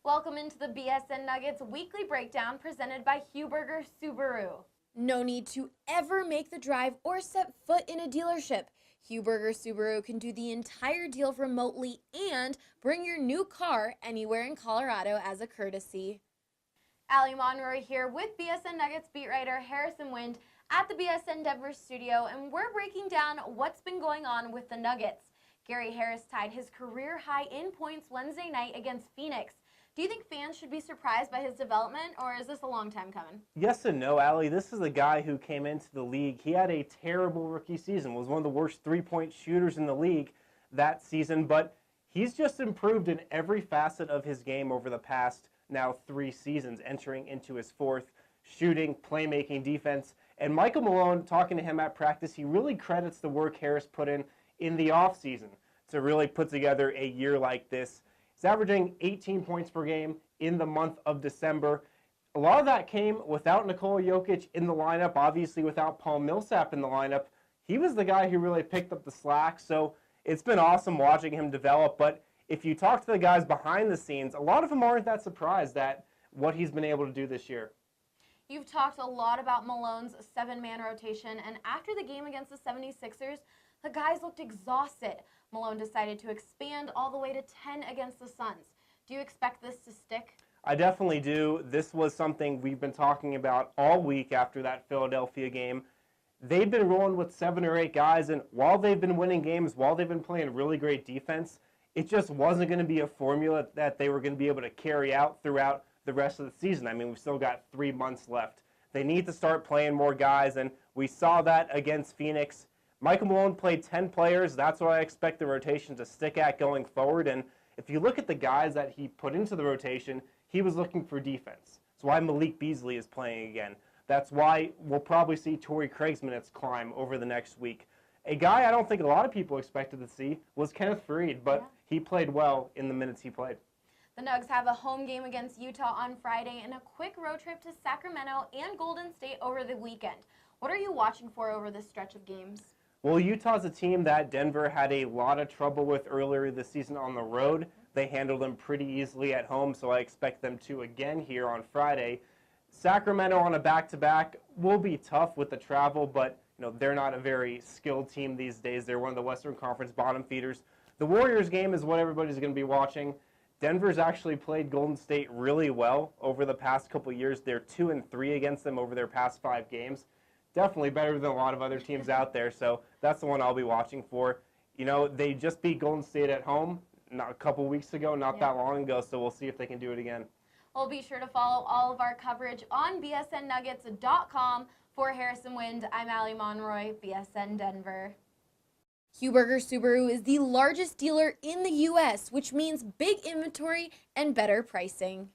Welcome into the BSN Nuggets weekly breakdown presented by Huberger Subaru. No need to ever make the drive or set foot in a dealership. Huberger Subaru can do the entire deal remotely and bring your new car anywhere in Colorado as a courtesy. Allie Monroy here with BSN Nuggets beat writer Harrison Wind at the BSN Denver studio, and we're breaking down what's been going on with the Nuggets. Gary Harris tied his career high in points Wednesday night against Phoenix. Do you think fans should be surprised by his development, or is this a long time coming? Yes and no, Allie. This is a guy who came into the league. He had a terrible rookie season, was one of the worst three-point shooters in the league that season, but he's just improved in every facet of his game over the past now 3 seasons, entering into his 4th, shooting, playmaking, defense. And Michael Malone, talking to him at practice, he really credits the work Harris put in the offseason to really put together a year like this. He's averaging 18 points per game in the month of December. A lot of that came without Nikola Jokic in the lineup, obviously without Paul Millsap in the lineup. He was the guy who really picked up the slack, so it's been awesome watching him develop. But if you talk to the guys behind the scenes, a lot of them aren't that surprised at what he's been able to do this year. You've talked a lot about Malone's 7-man rotation, and after the game against the 76ers, the guys looked exhausted. Malone decided to expand all the way to 10 against the Suns. Do you expect this to stick? I definitely do. This was something we've been talking about all week after that Philadelphia game. They've been rolling with 7 or 8 guys, and while they've been winning games, while they've been playing really great defense, it just wasn't going to be a formula that they were going to be able to carry out throughout the rest of the season. I mean, we've still got 3 months left. They need to start playing more guys, and we saw that against Phoenix. Michael Malone played 10 players. That's what I expect the rotation to stick at going forward. And if you look at the guys that he put into the rotation, he was looking for defense. That's why Malik Beasley is playing again. That's why we'll probably see Torrey Craig's minutes climb over the next week. A guy I don't think a lot of people expected to see was Kenneth Faried, but he played well in the minutes he played. The Nugs have a home game against Utah on Friday and a quick road trip to Sacramento and Golden State over the weekend. What are you watching for over this stretch of games? Well, Utah's a team that Denver had a lot of trouble with earlier this season on the road. They handled them pretty easily at home, so I expect them to again here on Friday. Sacramento on a back-to-back will be tough with the travel, but they're not a very skilled team these days. They're one of the Western Conference bottom feeders. The Warriors game is what everybody's going to be watching. Denver's actually played Golden State really well over the past couple of years. They're 2-3 against them over their past 5 games. Definitely better than a lot of other teams out there, so that's the one I'll be watching for. They just beat Golden State at home a couple weeks ago, not that long ago, so we'll see if they can do it again. Well, be sure to follow all of our coverage on bsnnuggets.com. For Harrison Wind, I'm Allie Monroy, BSN Denver. Huberger Subaru is the largest dealer in the U.S., which means big inventory and better pricing.